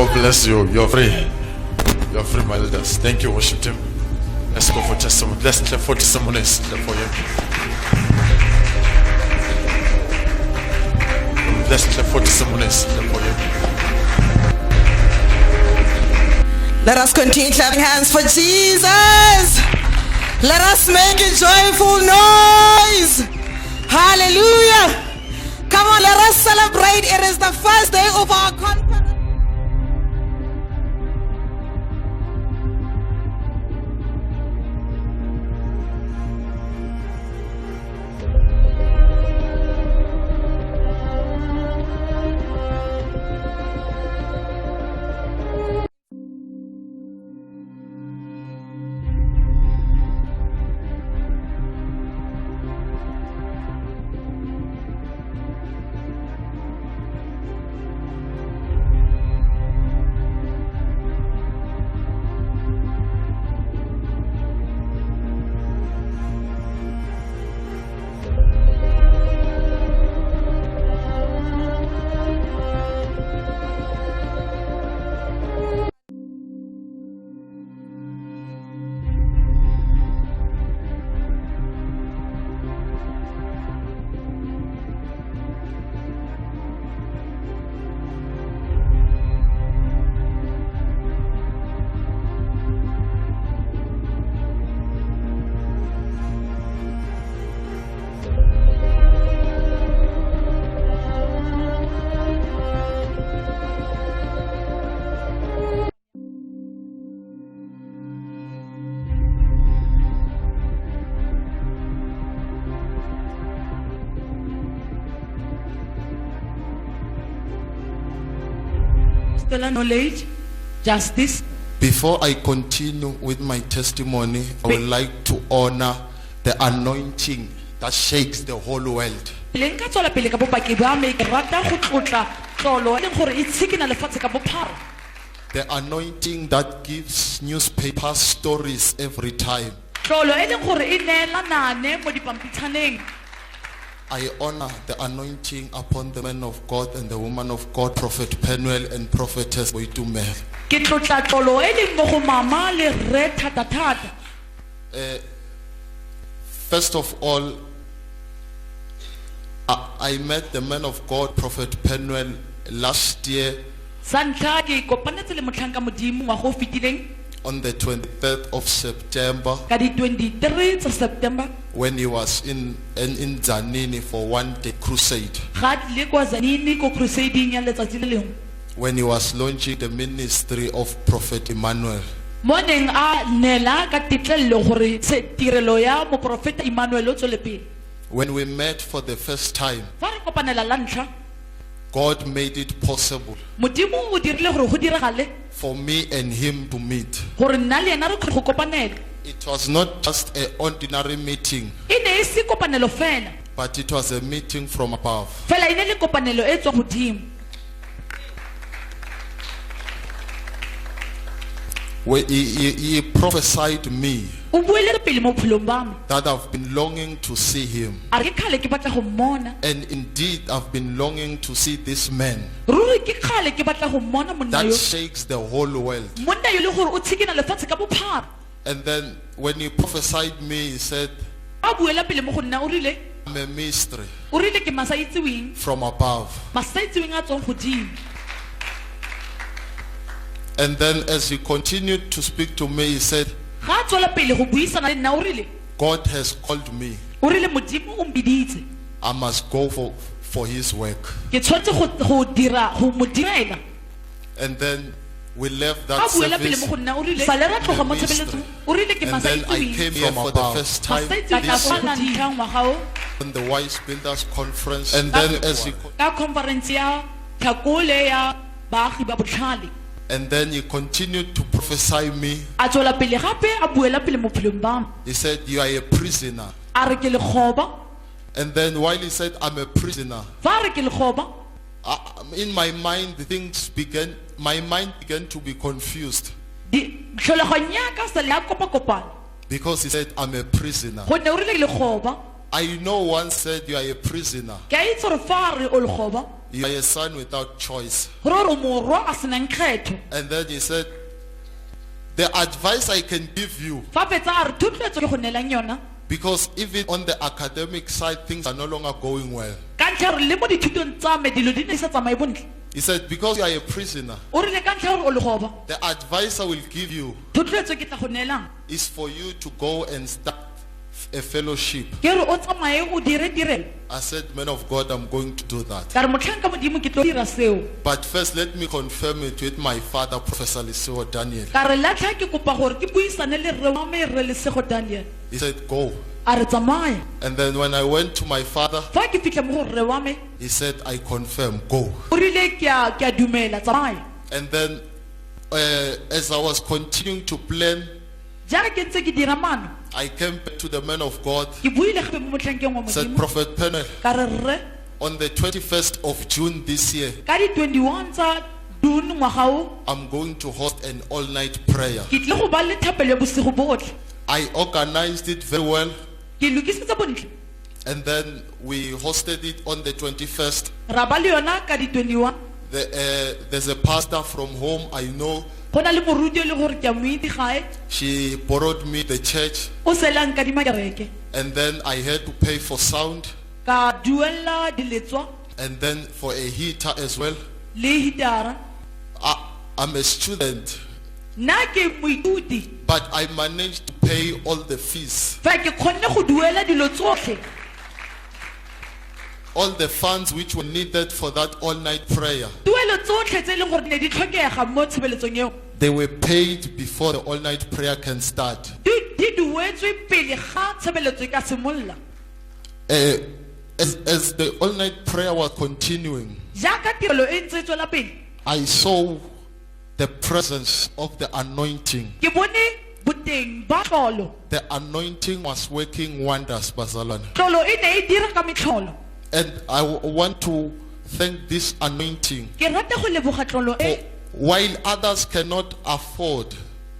God bless you. You're free. You're free, my elders. Thank you, worship team. Let's go for testimony. Let's clap for testimonies. Clap for him. Let's clap for testimonies. Clap for him. Let us continue clapping hands for Jesus. Let us make a joyful noise. Hallelujah. Come on, let us celebrate. It is the first day of our conference. Knowledge, justice. Before I continue with my testimony, I would like to honor the anointing that shakes the whole world. The anointing that gives newspaper stories every time. I honor the anointing upon the man of God and the woman of God, Prophet Penuel and Prophetess Boitumel. First of all, I met the man of God, Prophet Penuel, last year on the 23rd of September, when he was in Zanini for one day crusade, when he was launching the ministry of Prophet Emmanuel. When we met for the first time, God made it possible for me and him to meet. It was not just an ordinary meeting, but it was a meeting from above. Where he prophesied me that I've been longing to see him, and indeed I've been longing to see this man that shakes the whole world. And then when he prophesied me, he said, I'm a mystery from above. And then as he continued to speak to me, he said, God has called me. I must go for his work. And then we left that service, the ministry. And then I came here for the first time this on the Wise Builders Conference. And then as he and then he continued to prophesy me. He said, you are a prisoner. And then while he said, I'm a prisoner, in my mind my mind began to be confused. Because he said, I'm a prisoner. I know one said, you are a prisoner. you are a son without choice. Gore o morwa a senang kgetho. And then he said, the advice I can give you, Fa fetsa a re thotloetso ke go neelang yona. because even on the academic side, things are no longer going well. Ka ntlha re le mo dithutong tsa me dilo di ne di sa tsamaye bontle. He said, because you are a prisoner, O rile ka ntlha gore o le goba. the advice I will give you Thotloetso ke tla go neelang. is for you to go and start a fellowship. Ke re o tsamaye o dire tirelo. I said, man of God, I'm going to do that. Ka re motlhang ka modimo ke tlo dira seo. But first, let me confirm it with my father, Professor Lesego Daniel. Ka re latlha ke kopa gore ke buisane le rre wa me Rre Lesego Daniel. He said, go. A re tsamaya. And then when I went to my father, Fa ke fitlha mo go rre wa me, he said, I confirm, go. o rile ke a dumela tsamaya. And then as I was continuing to plan, Jaaka ke ntse ke dira maano, I came back to the man of God, ke buile gape mo motlhankeng wa said, modimo. Prophet Penel, Ka re rre on the 21st of June this year, ka di 21 tsa June ngwaga o, I'm going to host an all-night prayer. ke tle go ba le thapelo ya bosigo botlhe. I organized it very well, Ke lokisitse bontle. and then we hosted it on the 21st. Ra ba le yona ka di 21. There's a pastor from home I know. Go na le moruti o le gore ke a mo itse gae, She borrowed me the church, o selang ka di kereke. and then I had to pay for sound, Ka duela diletswa and then for a heater as well. le hitara. I'm a student, Nna ke moithuti, but I managed to pay all the fees, fa ke kgonne go duela dilo tsotlhe. all the funds which were needed for that all-night prayer. Tuelo tsotlhe tse e leng gore ne di tlhokega mo tshebeletsong eo. They were paid before the all-night prayer can start. Di duetswe pele ga tshebeletso e ka simolola. As the all-night prayer was continuing, Jaaka tirelo e ntse e tswela pele, I saw the presence of the anointing. ke bone boteng ba tlolo. The anointing was working wonders, Bazalwane. Tlolo e ne e dira ka metlholo. And I want to thank this anointing. Ke rata go leboga tlolo For e. while others cannot afford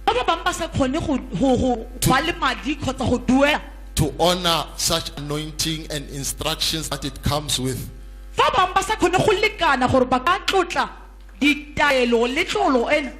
Ba ba bang ba sa kgone go ba le madi kgotsa go duela. to honor such anointing and instructions that it comes with, Fa bang ba sa kgone go lekana gore ba ka tlotla ditaelo le tlolo ena.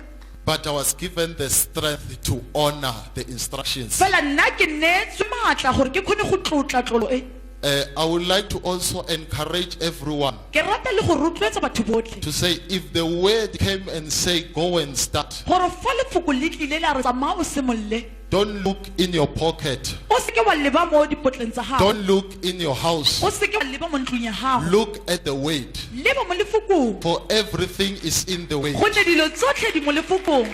but I was given the strength to honor the instructions. Fela nna ke neetswe maatla gore ke kgone go tlotla tlolo e. I would like to also encourage everyone Ke rata le go rotloetsa batho botlhe to say, if the word came and say go and start, gore fa lefoko le tlile la re tsamaya o semolle, don't look in your pocket, o seke wa leba mo dipotleng tsa gago, don't look in your house, o seke wa leba mo ntlong ya gago, look at the word, leba mo lefokong, for everything is in the word. gonne dilo tsotlhe di mo lefokong.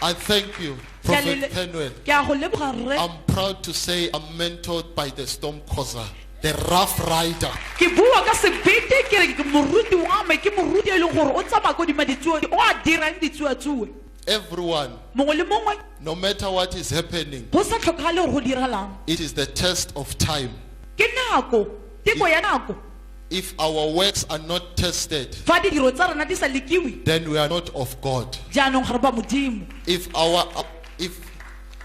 I thank you, Ke a Prophet le- Penwell. ke a go leboga rre. I'm proud to say I'm mentored by the storm causer, the rough rider. Ke bua ka sebete ke re ke moruti wa me, ke moruti e leng gore o tsamaya ko dima ditsuo, o a dirang ditsuatsue. Everyone, Mongwe le mongwe no matter what is happening, go sa tlhokagale gore go diragalang. it is the test of time. Ke nako, teko ya nako. If our works are not tested, Fa ditiro tsa rena di sa lekiwe, then we are not of God. jaanong ga re ba modimo.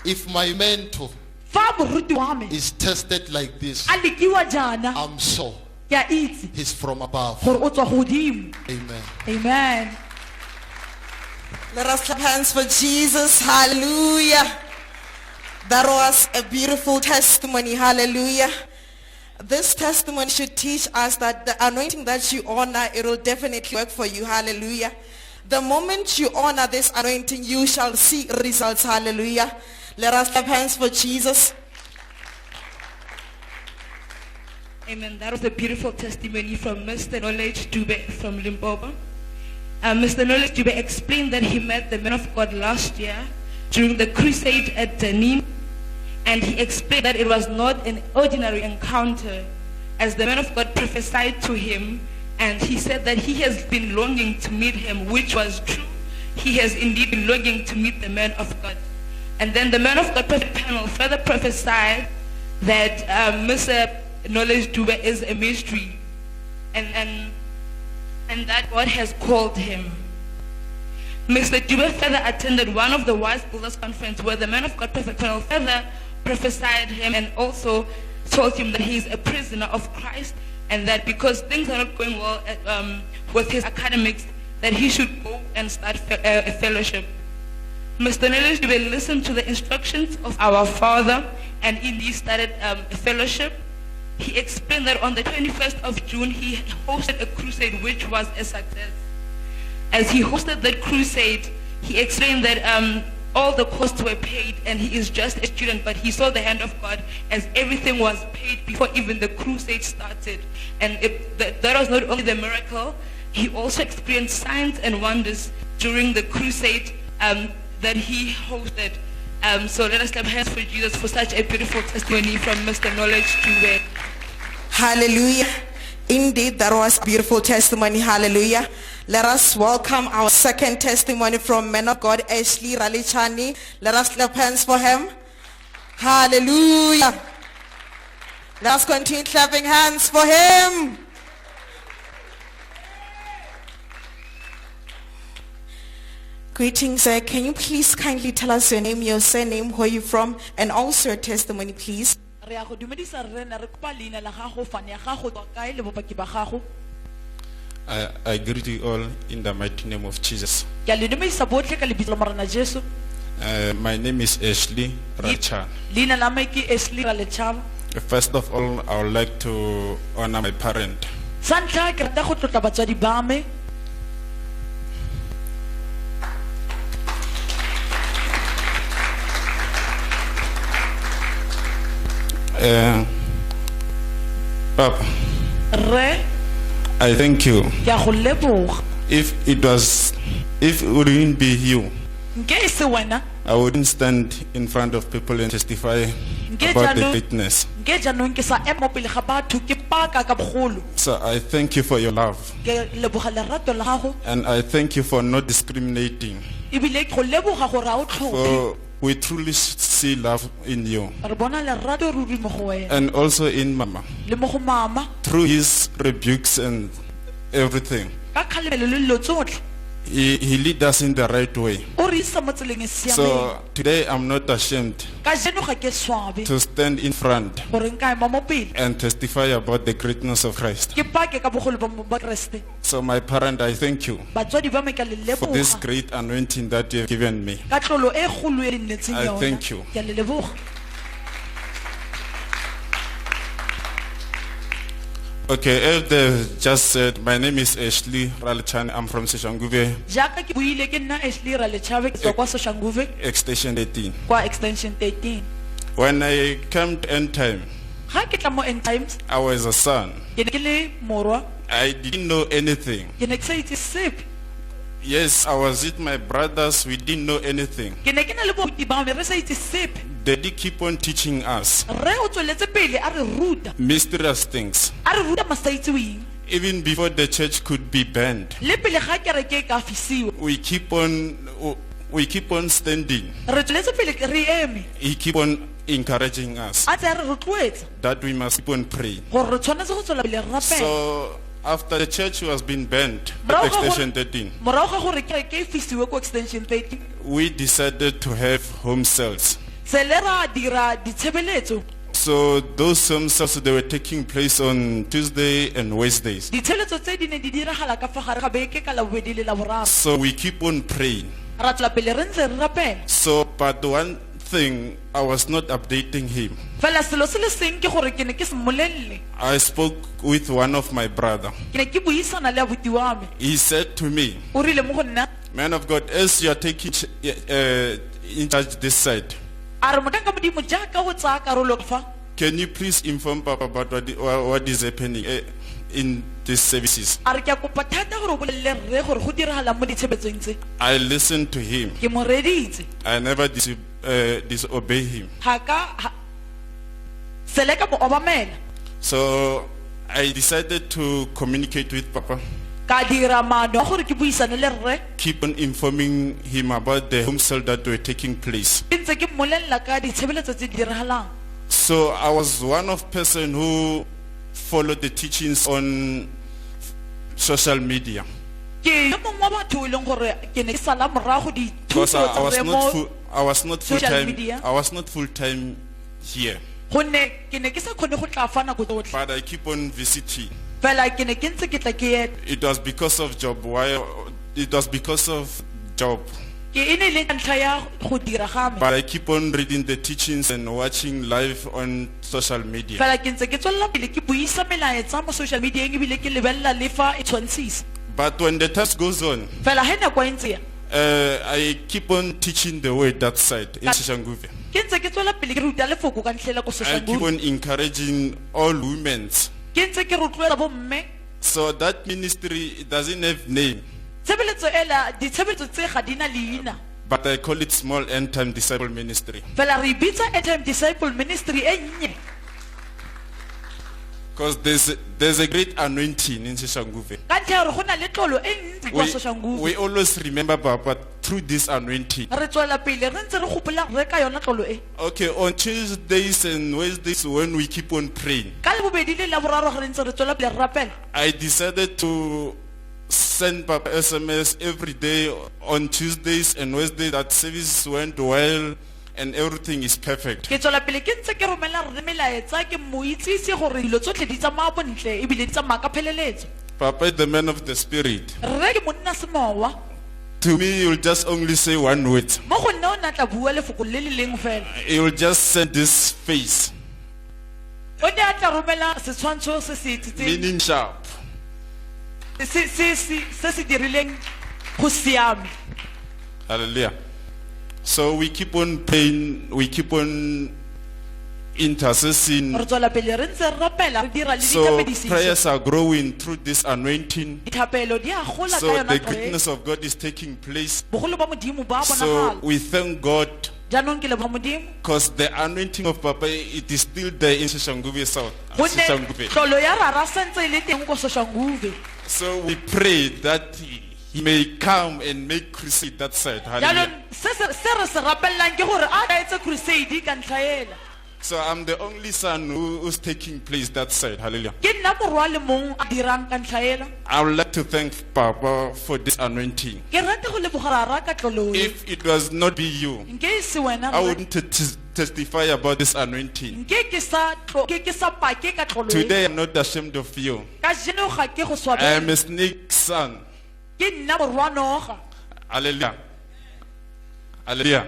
If my mentor Fa moruti wa me is tested like this, a lekiwa jaana, I'm sure ke a itse he's from above. gore o tswa godimo. Amen. Amen. Let us clap hands for Jesus. Hallelujah. That was a beautiful testimony. Hallelujah. This testimony should teach us that the anointing that you honor, it will definitely work for you. Hallelujah. The moment you honor this anointing, you shall see results. Hallelujah. Let us clap hands for Jesus. Amen. That was a beautiful testimony from Mr. Knowledge Dube from Limpopo. Mr. Knowledge Dube explained that he met the man of God last year during the crusade at Danin, and he explained that it was not an ordinary encounter, as the man of God prophesied to him, and he said that he has been longing to meet him, which was true. He has indeed been longing to meet the man of God. And then the man of God panel further prophesied that Mr. Knowledge Dube is a mystery, and that God has called him. Mr. Dube further attended one of the Wise Builders Conference where the man of God panel further prophesied him and also told him that he is a prisoner of Christ and that because things are not going well with his academics, that he should go and start a fellowship. Mr. Knowledge Dube listened to the instructions of our father and indeed started a fellowship. He explained that on the 21st of June, he hosted a crusade which was a success. As he hosted that crusade, he explained that all the costs were paid and he is just a student, but he saw the hand of God as everything was paid before even the crusade started. And that was not only the miracle, he also experienced signs and wonders during the crusade that he hosted. So let us clap hands for Jesus for such a beautiful testimony from Mr. Knowledge Dube. Hallelujah. Indeed, that was beautiful testimony. Hallelujah. Let us welcome our second testimony from man of God, Ashley Ralichani. Let us clap hands for him. Hallelujah. Let us continue clapping hands for him. Greetings, sir. Can you please kindly tell us your name, your surname, where you're from, and also your testimony, please? I greet you all in the mighty name of Jesus. My name is Ashley Rachan. First of all, I would like to honor my parent. Papa, I thank you. If it wouldn't be you, I wouldn't stand in front of people and testify about the greatness. So I thank you for your love. And I thank you for not discriminating. For we truly see love in you. And also in Mama. Through his rebukes and everything. He leads us in the right way. So today I'm not ashamed to stand in front and testify about the greatness of Christ. So my parent, I thank you for this great anointing that you have given me. I thank you. Okay, as they just said, my name is Ashley Ralichani. I'm from Soshanguve, Extension 18. Extension 13. When I came to end time, I was a son. I didn't know anything. Yes, I was with my brothers. We didn't know anything. They did keep on teaching us mysterious things. Even before the church could be banned, we keep on standing. He keep on encouraging us that we must keep on praying. So after the church was being banned at Extension 13, we decided to have home cells. So those home cells, they were taking place on Tuesday and Wednesdays. So we keep on praying. So but one thing, I was not updating him. I spoke with one of my brother. He said to me, man of God, as you are taking in charge this side, can you please inform Papa about what is happening in these services? I listened to him. I never disobey him. So I decided to communicate with Papa. Keep on informing him about the home cell that were taking place. So I was one of person who followed the teachings on social media. Because I was not full time here. But I keep on visiting. Fela ke ne ke ntse ke tla ke eta. It was because of job. Why? It was because of job. Ke ene le ka ntlha ya go dira ga me. But I keep on reading the teachings and watching live on social media. Fela ke ntse ke tswella pele ke buisa melaetsa mo social media eng ebile ke lebella le fa e tshwantshisa. But when the test goes on, Fela he nako e ntse ya. I keep on teaching the word that side in Soshanguve. Ke ntse ke tswella pele ke ruta lefoko ka ntlhela ko I keep Soshanguve. on encouraging all women. Ke ntse ke rotloetsa bo mme. So that ministry, it doesn't have name, Tshebeletso ela ditshebeletso tse ga dina leina. but I call it Small End Time Disciple Ministry. Fela re bitsa End-Time Disciple Ministry e nnye. Because there's a great anointing in Soshanguve. Ka ntlha ya gore go na le tlolo e ntsi kwa Soshanguve. We always remember Papa through this anointing. Re tswela pele re ntse re gopola re ka yona tlolo e. Okay, on Tuesdays and Wednesdays when we keep on praying, Ka lebobedi le laboraro re ntse re tswela pele re rapela. I decided to send Papa SMS every day on Tuesdays and Wednesdays that service went well and everything is perfect. Ke tswela pele ke ntse ke romela re melaetsa ke mo itsise gore dilo tsotlhe di tsamaya bontle ebile di tsamaya ka pheleletso. Papa is the man of the spirit. Re ke monna semowa. To me, you'll just only say one word. Mo go nna o natla bua lefoko le le leng fela. You'll just send this face, O ne a tla romela setshwantsho se se itsitseng meaning sharp. se dirileng go siame. Hallelujah. So we keep on praying, we keep on intercessing. Re tswela pele re ntse re rapela re dira le So ditlapedisetso. prayers are growing through this anointing. Dithapelo di a gola ka So yona the tlolo e. greatness of God is taking place. Bogolo ba modimo ba So bonagala. we thank God Jaanong ke leboga modimo. because the anointing of Papa, it is still there in Soshanguve South. Gonne Soshanguve. tlolo ya rara sentse e le teng ko Soshanguve. So we pray that he may come and make crusade that side. Hallelujah. Jaanong se re se rapellang ke gore a ka etse crusade ka ntlha ela. So I'm the only son who's taking place that side. Hallelujah. Ke nna morwa le mong a dirang ka ntlha ela. I would like to thank Papa for this anointing. Ke rata go leboga rara ka tlolo e. If it was not be you, Nke e se wena I rra. wouldn't testify about this anointing. Nke ke sa pake ka tlolo e. Today I'm not ashamed of you. Ka jeno ga ke go I am swabela. a snake son. Ke nna morwa noga. Hallelujah. Hallelujah.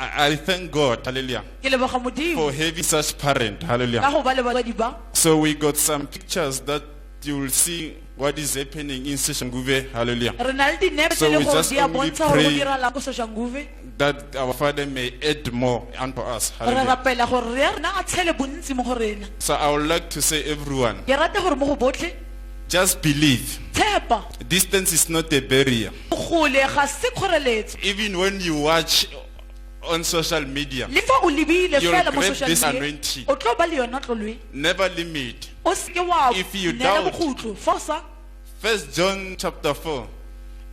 I thank God, hallelujah, Ke leboga modimo for having such parent, ka hallelujah. go ba le batswadi ba. So we got some pictures that you will see what is happening in Soshanguve, hallelujah. Re na le dinepe So tse le we gore just di a only bontsha gore go pray diragalang ko Soshanguve. That our Father may add more unto us, Re hallelujah. rapela gore re rena a tshele bontsi mo go rena. So I would like to say everyone, Ke rata gore mo go botlhe just believe. tshepa Distance is not a barrier. gole ga se kgoreletso. Even when you watch on social media, Le fa o lebile You'll fela mo grab social this media anointing. o tlo ba le yona tlolo e. never limit. O se ke wa If you nela doubt- bogutlo fosa. 1 John chapter 4,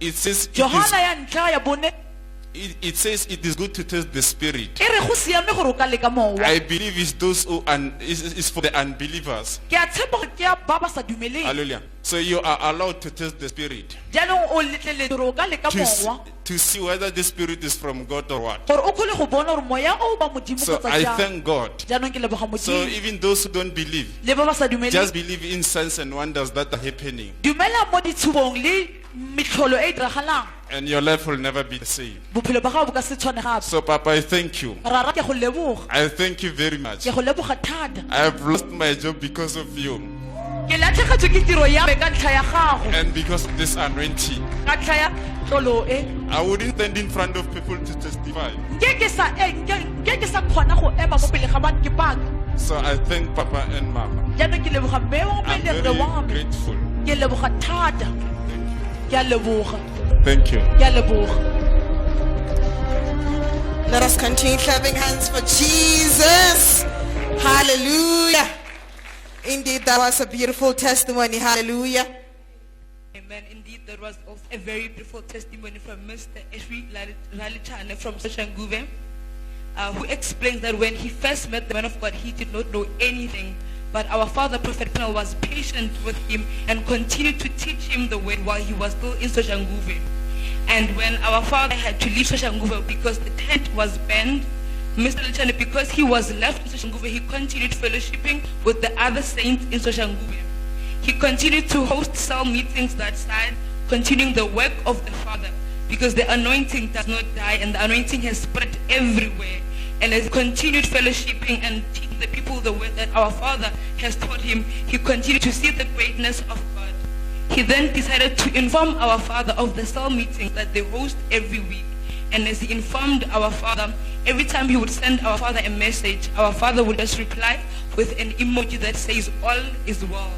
it says Johana ya ntlha ya bone it says it is good to test the spirit. e re go siame gore o ka leka mowa. I believe it's those who is for the unbelievers. Ke a tshepa gore ke ya ba ba sa dumeleng. Hallelujah. So you are allowed to test the spirit Jaanong o letleletse gore o ka leka mowa to see whether the spirit is from God or what. gore o kgone go bona gore moya o ba modimo So kgotsa I jang. thank God. Jaanong ke leboga So modimo even those who don't believe, le ba ba sa dumeleng. just believe in signs and wonders that are happening, Dumela mo ditshubong le metlholo e e diragalang. and your life will never be the same. Bophelo ba gago bo ka se tshwane gape. So Papa, I thank you. Rara ke go leboga. I thank you very much. Ke go leboga thata. I have lost my job because of you Ke latlhegetswe ke tiro ya me ka ntlha ya gago. and because of this anointing. Ka ntlha ya tlolo e. I wouldn't stand in front of people to testify. Nke ke sa kgona go ema mo pele ga batho ke paka. So I thank Papa and Mama. Jaanong ke leboga mme wa I'm me le very rre wa me. grateful. Ke leboga thata. Ke a leboga. Thank you. Ke a leboga. Let us continue clapping hands for Jesus. Hallelujah. Indeed, that was a beautiful testimony. Hallelujah. Amen. Indeed, that was also a very beautiful testimony from Mr. Eshwi Ralichane from Soshanguve, who explains that when he first met the man of God, he did not know anything. But our father, Prophet Penel, was patient with him and continued to teach him the word while he was still in Soshanguve. And when our father had to leave Soshanguve because the tent was burned, Mr. Lechane, because he was left in Soshanguve, he continued fellowshipping with the other saints in Soshanguve. He continued to host cell meetings that side, continuing the work of the Father, because the anointing does not die and the anointing has spread everywhere. And as he continued fellowshipping and teaching the people the word that our Father has taught him, he continued to see the greatness of God. He then decided to inform our Father of the cell meetings that they host every week. And as he informed our Father, every time he would send our Father a message, our Father would just reply with an emoji that says, all is well.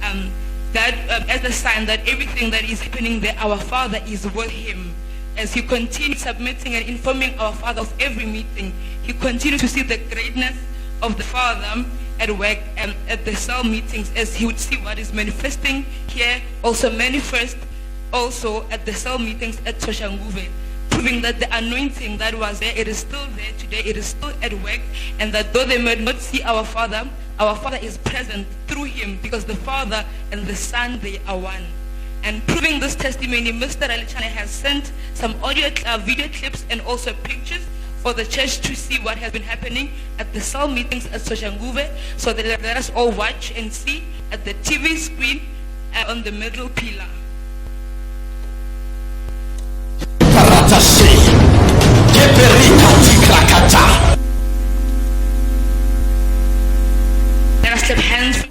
As a sign that everything that is happening there, our Father is with him. As he continued submitting and informing our Father of every meeting, he continued to see the greatness of the Father at work and at the cell meetings, as he would see what is manifesting here, also manifest also at the cell meetings at Soshanguve, proving that the anointing that was there, it is still there today, it is still at work, and that though they might not see our Father is present through him, because the Father and the Son, they are one. And proving this testimony, Mr. Lechane has sent some audio, video clips and also pictures for the church to see what has been happening at the cell meetings at Soshanguve, so that let us all watch and see at the TV screen on the middle pillar. Let us clap hands.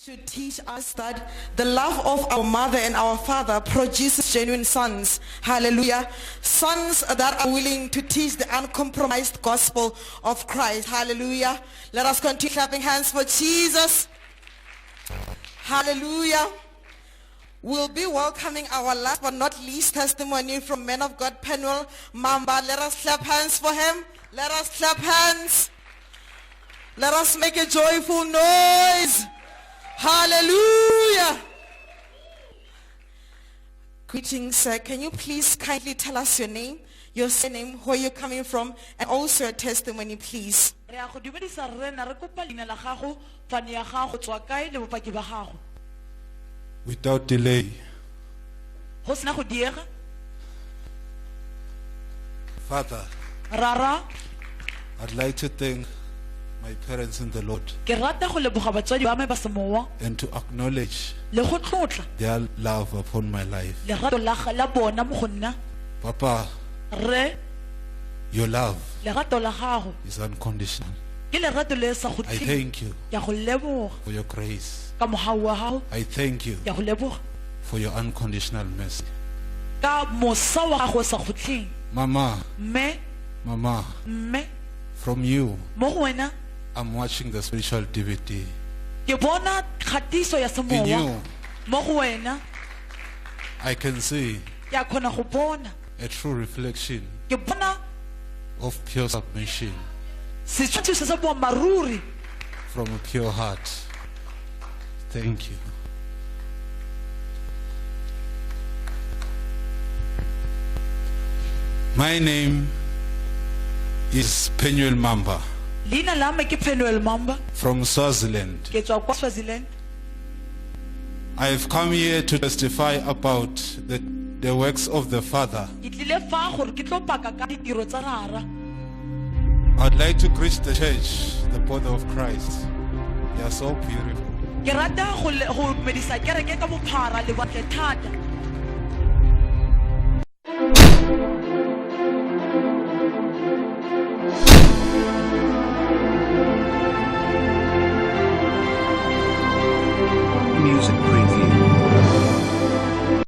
should teach us that the love of our mother and our father produces genuine sons. Hallelujah. Sons that are willing to teach the uncompromised gospel of Christ. Hallelujah. Let us continue clapping hands for Jesus. Hallelujah. We'll be welcoming our last but not least testimony from Man of God Penuel Mamba. Let us clap hands for him. Let us clap hands. Let us make a joyful noise. Hallelujah. Greetings, sir. Can you please kindly tell us your name, your surname, where you're coming from, and also a testimony, please? Without delay, Father, I'd like to thank my parents in the Lord and to acknowledge their love upon my life. Papa, your love is unconditional. I thank you for your grace. I thank you for your unconditional mercy. Mama, from you, I'm watching the spiritual DVD. In you, I can see a true reflection of pure submission from a pure heart. Thank you. My name is Penuel Mamba from Swaziland. I have come here to testify about the works of the Father. I'd like to greet the church, the body of Christ. They are so beautiful.